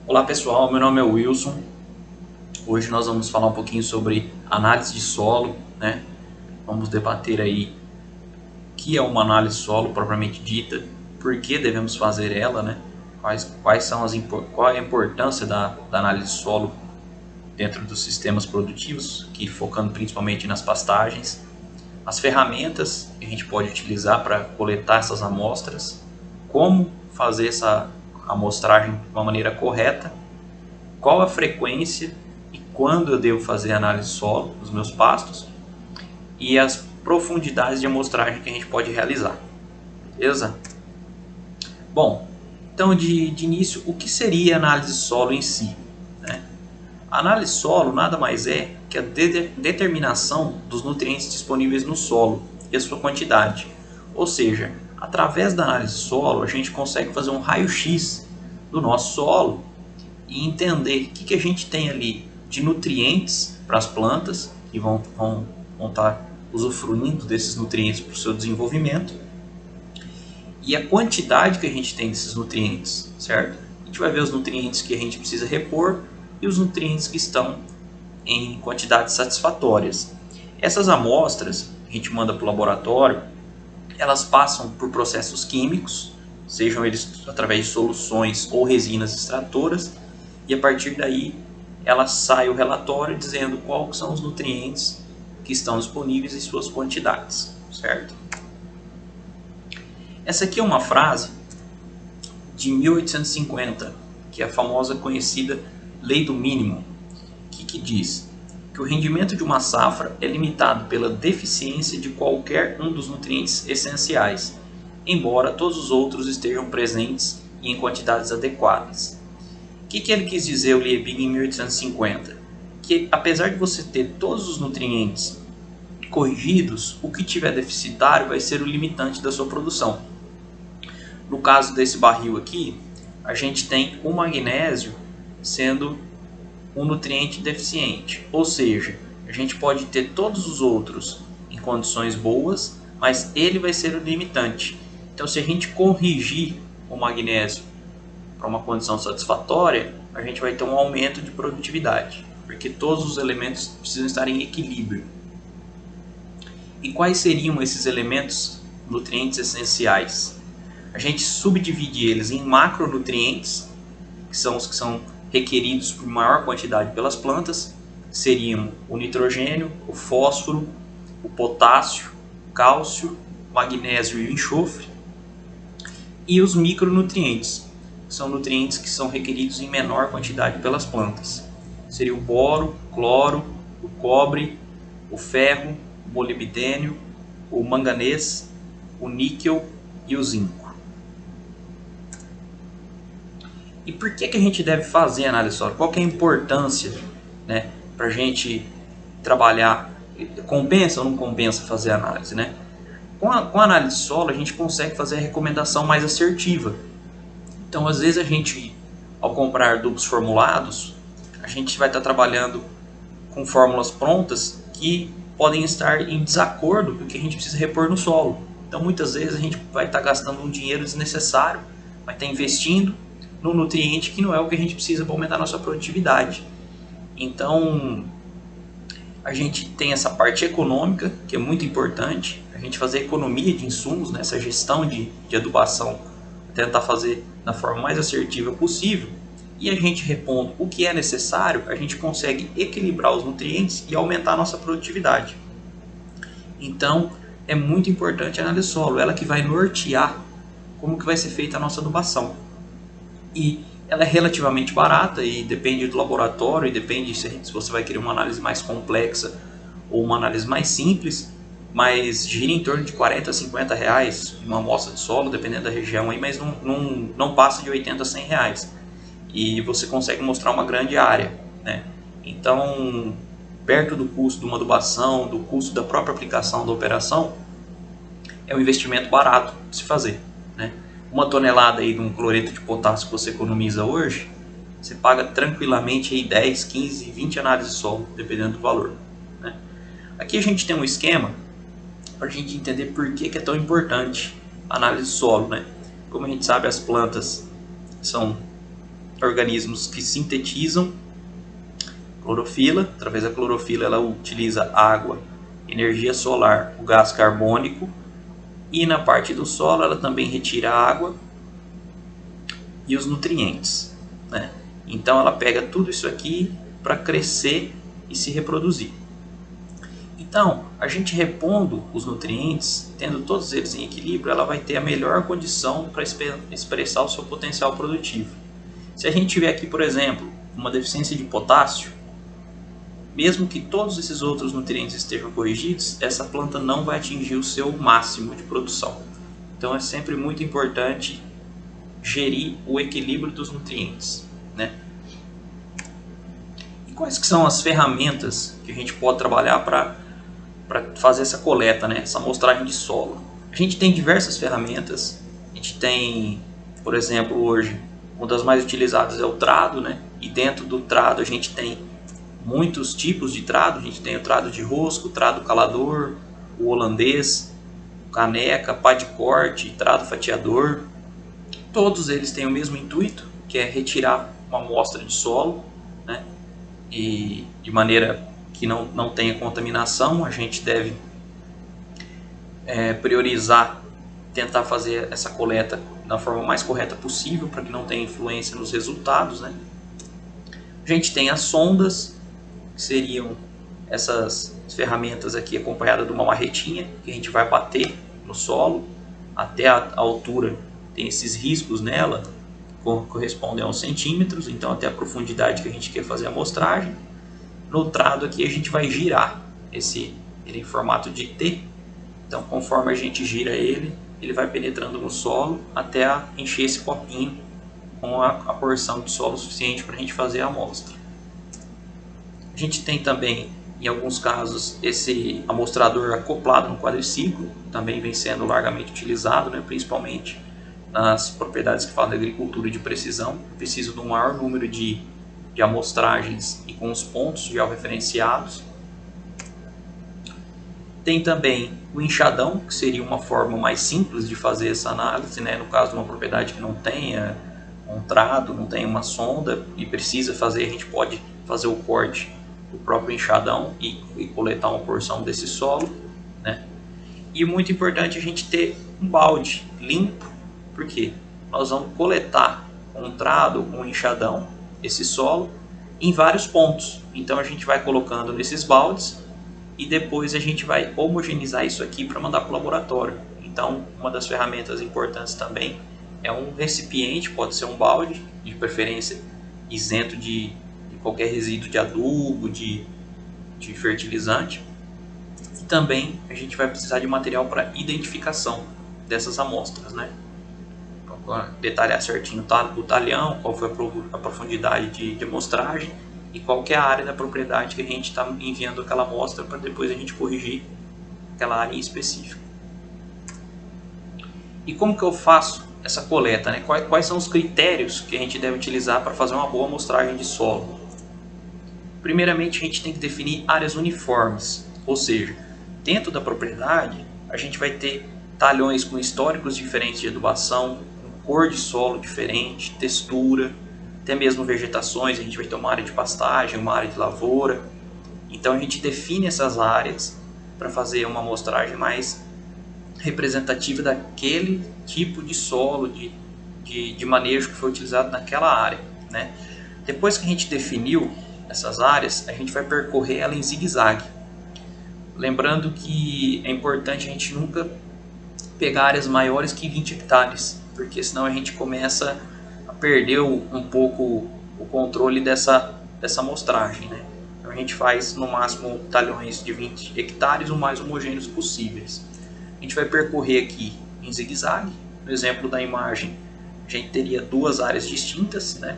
Olá pessoal, meu nome é Wilson. Hoje nós vamos falar um pouquinho sobre análise de solo, né? Vamos debater aí o que é uma análise de solo propriamente dita, por que devemos fazer ela, né? Quais são qual é a importância da análise de solo dentro dos sistemas produtivos, que focando principalmente nas pastagens, as ferramentas que a gente pode utilizar para coletar essas amostras, como fazer essa amostragem de uma maneira correta, qual a frequência e quando eu devo fazer a análise de solo dos meus pastos e as profundidades de amostragem que a gente pode realizar. Beleza? Bom, então de início, o que seria a análise de solo em si? Né? A análise de solo nada mais é que a determinação dos nutrientes disponíveis no solo e a sua quantidade. Ou seja, através da análise de solo, a gente consegue fazer um raio-x do nosso solo e entender o que a gente tem ali de nutrientes para as plantas, que vão estar usufruindo desses nutrientes para o seu desenvolvimento, e a quantidade que a gente tem desses nutrientes, certo? A gente vai ver os nutrientes que a gente precisa repor e os nutrientes que estão em quantidades satisfatórias. Essas amostras que a gente manda para o laboratório, elas passam por processos químicos, sejam eles através de soluções ou resinas extratoras, e a partir daí ela sai o relatório dizendo quais são os nutrientes que estão disponíveis e suas quantidades, certo? Essa aqui é uma frase de 1850, que é a famosa conhecida Lei do Mínimo, que diz que o rendimento de uma safra é limitado pela deficiência de qualquer um dos nutrientes essenciais, embora todos os outros estejam presentes e em quantidades adequadas. O que ele quis dizer, o Liebig, em 1850? Que apesar de você ter todos os nutrientes corrigidos, o que tiver deficitário vai ser o limitante da sua produção. No caso desse barril aqui, a gente tem o magnésio sendo um nutriente deficiente, ou seja, a gente pode ter todos os outros em condições boas, mas ele vai ser o limitante. Então, se a gente corrigir o magnésio para uma condição satisfatória, a gente vai ter um aumento de produtividade, porque todos os elementos precisam estar em equilíbrio. E quais seriam esses elementos nutrientes essenciais? A gente subdivide eles em macronutrientes, que são os que são requeridos por maior quantidade pelas plantas, seriam o nitrogênio, o fósforo, o potássio, o cálcio, o magnésio e o enxofre, e os micronutrientes, que são nutrientes que são requeridos em menor quantidade pelas plantas. Seria o boro, cloro, o cobre, o ferro, o molibdênio, o manganês, o níquel e o zinco. E por que a gente deve fazer análise de solo? Qual que é a importância, né, para a gente trabalhar? Compensa ou não compensa fazer análise? Né? Com a análise de solo, a gente consegue fazer a recomendação mais assertiva. Então, às vezes, a gente, ao comprar adubos formulados, a gente vai estar trabalhando com fórmulas prontas que podem estar em desacordo com o que a gente precisa repor no solo. Então, muitas vezes, a gente vai estar gastando um dinheiro desnecessário, vai estar investindo no nutriente que não é o que a gente precisa para aumentar a nossa produtividade. Então, a gente tem essa parte econômica, que é muito importante, a gente fazer economia de insumos, né, essa gestão de adubação, tentar fazer da forma mais assertiva possível, e a gente repondo o que é necessário, a gente consegue equilibrar os nutrientes e aumentar a nossa produtividade. Então, é muito importante a análise solo, ela que vai nortear como que vai ser feita a nossa adubação. E ela é relativamente barata e depende do laboratório e depende se você vai querer uma análise mais complexa ou uma análise mais simples, mas gira em torno de 40 a 50 reais uma amostra de solo, dependendo da região, aí, mas não passa de 80 a 100 reais. E você consegue mostrar uma grande área, né? Então, perto do custo de uma adubação, do custo da própria aplicação da operação, é um investimento barato de se fazer, né? Uma tonelada aí de um cloreto de potássio que você economiza hoje, você paga tranquilamente aí 10, 15, 20 análises de solo, dependendo do valor, né? Aqui a gente tem um esquema para a gente entender por que é tão importante a análise de solo, né? Como a gente sabe, as plantas são organismos que sintetizam clorofila. Através da clorofila ela utiliza água, energia solar, o gás carbônico, e na parte do solo ela também retira a água e os nutrientes, né? Então ela pega tudo isso aqui para crescer e se reproduzir. Então, a gente repondo os nutrientes, tendo todos eles em equilíbrio, ela vai ter a melhor condição para expressar o seu potencial produtivo. Se a gente tiver aqui, por exemplo, uma deficiência de potássio, mesmo que todos esses outros nutrientes estejam corrigidos, essa planta não vai atingir o seu máximo de produção. Então é sempre muito importante gerir o equilíbrio dos nutrientes, né? E quais que são as ferramentas que a gente pode trabalhar para fazer essa coleta, né? Essa amostragem de solo? A gente tem diversas ferramentas. A gente tem, por exemplo, hoje, uma das mais utilizadas é o trado, né? E dentro do trado a gente tem muitos tipos de trado. A gente tem o trado de rosco, o trado calador, o holandês, caneca, pá de corte, trado fatiador. Todos eles têm o mesmo intuito, que é retirar uma amostra de solo, né? E de maneira que não tenha contaminação. A gente deve priorizar, tentar fazer essa coleta da forma mais correta possível, para que não tenha influência nos resultados, né? A gente tem as sondas, que seriam essas ferramentas aqui acompanhadas de uma marretinha, que a gente vai bater no solo até a altura. Tem esses riscos nela, correspondem a uns centímetros, então até a profundidade que a gente quer fazer a amostragem. No trado aqui a gente vai girar ele em formato de T, então conforme a gente gira ele vai penetrando no solo até encher esse copinho com a porção de solo suficiente para a gente fazer a amostra. A gente tem também, em alguns casos, esse amostrador acoplado no quadriciclo, também vem sendo largamente utilizado, né, principalmente nas propriedades que falam de agricultura de precisão. Eu preciso de um maior número de amostragens e com os pontos georreferenciados. Tem também o enxadão, que seria uma forma mais simples de fazer essa análise, né? No caso de uma propriedade que não tenha um trado, não tem uma sonda e precisa fazer, a gente pode fazer o corte do próprio enxadão e coletar uma porção desse solo, né? E muito importante a gente ter um balde limpo, porque nós vamos coletar com um trado, com um enxadão, esse solo em vários pontos. Então a gente vai colocando nesses baldes e depois a gente vai homogeneizar isso aqui para mandar para o laboratório. Então uma das ferramentas importantes também é um recipiente, pode ser um balde, de preferência isento de qualquer resíduo de adubo, de fertilizante. E também a gente vai precisar de material para identificação dessas amostras, né? Detalhar certinho o talhão, qual foi a profundidade de amostragem e qual que é a área da propriedade que a gente está enviando aquela amostra, para depois a gente corrigir aquela área em específico. E como que eu faço essa coleta, né? Quais são os critérios que a gente deve utilizar para fazer uma boa amostragem de solo? Primeiramente, a gente tem que definir áreas uniformes, ou seja, dentro da propriedade a gente vai ter talhões com históricos diferentes de adubação, cor de solo diferente, textura, até mesmo vegetações. A gente vai ter uma área de pastagem, uma área de lavoura. Então a gente define essas áreas para fazer uma amostragem mais representativa daquele tipo de solo, de manejo que foi utilizado naquela área, né? Depois que a gente definiu essas áreas, a gente vai percorrer ela em zigue-zague. Lembrando que é importante a gente nunca pegar áreas maiores que 20 hectares, porque senão a gente começa a perder um pouco o controle dessa amostragem, né? Então a gente faz no máximo talhões de 20 hectares o mais homogêneos possíveis. A gente vai percorrer aqui em zigue-zague. No exemplo da imagem, a gente teria duas áreas distintas, né?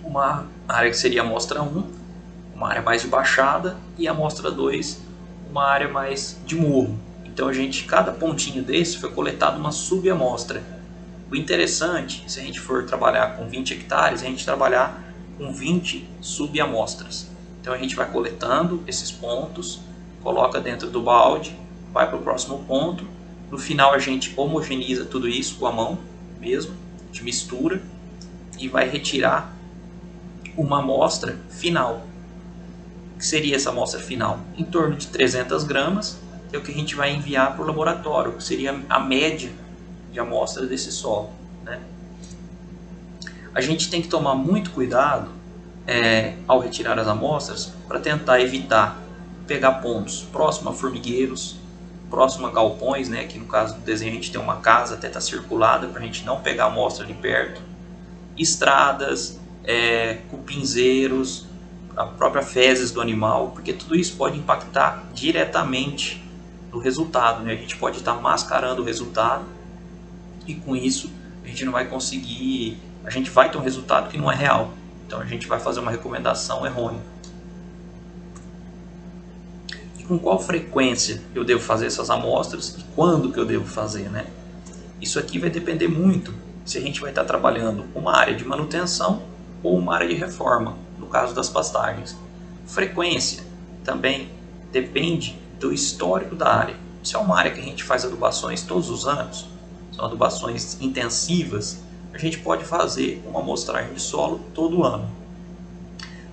Uma área que seria a amostra 1, uma área mais de baixada, e a amostra 2, uma área mais de morro. Então cada pontinho desse foi coletado uma subamostra. O interessante, se a gente for trabalhar com 20 hectares, é a gente trabalhar com 20 subamostras. Então a gente vai coletando esses pontos, coloca dentro do balde, vai para o próximo ponto. No final a gente homogeneiza tudo isso com a mão mesmo, a gente mistura e vai retirar uma amostra final. O que seria essa amostra final? Em torno de 300 gramas, é o que a gente vai enviar para o laboratório, que seria a média de amostras desse solo, né? A gente tem que tomar muito cuidado ao retirar as amostras para tentar evitar pegar pontos próximo a formigueiros, próximo a galpões, né? Aqui no caso do desenho a gente tem uma casa até tá circulada para a gente não pegar a amostra ali perto, estradas, cupinzeiros, a própria fezes do animal, porque tudo isso pode impactar diretamente no resultado, né? A gente pode estar mascarando o resultado e com isso a gente não vai conseguir, a gente vai ter um resultado que não é real, então a gente vai fazer uma recomendação errônea. E com qual frequência eu devo fazer essas amostras e quando que eu devo fazer, né? Isso aqui vai depender muito se a gente vai estar trabalhando uma área de manutenção ou uma área de reforma, no caso das pastagens. Frequência também depende do histórico da área. Se é uma área que a gente faz adubações todos os anos, são adubações intensivas, a gente pode fazer uma amostragem de solo todo ano.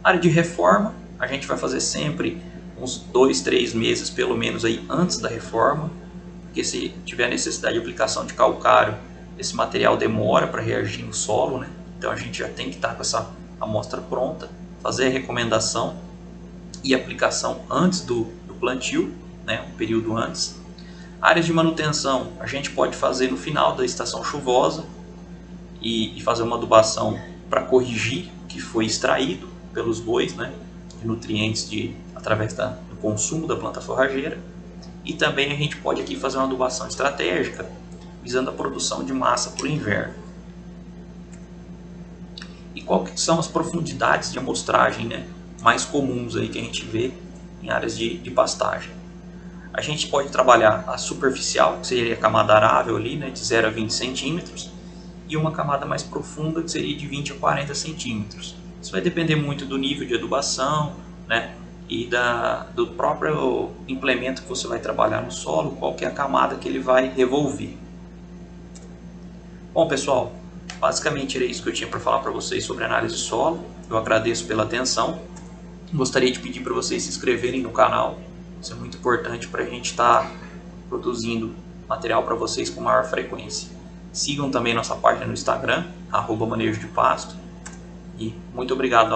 Área de reforma, a gente vai fazer sempre uns 2, 3 meses pelo menos aí antes da reforma, porque se tiver necessidade de aplicação de calcário, esse material demora para reagir no solo, né? Então a gente já tem que estar com essa amostra pronta, fazer a recomendação e aplicação antes do plantio, né? Um período antes. Áreas de manutenção, a gente pode fazer no final da estação chuvosa e fazer uma adubação para corrigir o que foi extraído pelos bois, né? De nutrientes através do consumo da planta forrageira. E também a gente pode aqui fazer uma adubação estratégica, visando a produção de massa para o inverno. E quais são as profundidades de amostragem, né, mais comuns aí que a gente vê em áreas de pastagem? A gente pode trabalhar a superficial, que seria a camada arável ali, né, de 0 a 20 centímetros, e uma camada mais profunda, que seria de 20 a 40 centímetros. Isso vai depender muito do nível de adubação, né, e do próprio implemento que você vai trabalhar no solo, qual que é a camada que ele vai revolver. Bom, pessoal, basicamente era isso que eu tinha para falar para vocês sobre análise de solo. Eu agradeço pela atenção. Gostaria de pedir para vocês se inscreverem no canal. Isso é muito importante para a gente estar produzindo material para vocês com maior frequência. Sigam também nossa página no Instagram, @manejo de pasto. E muito obrigado.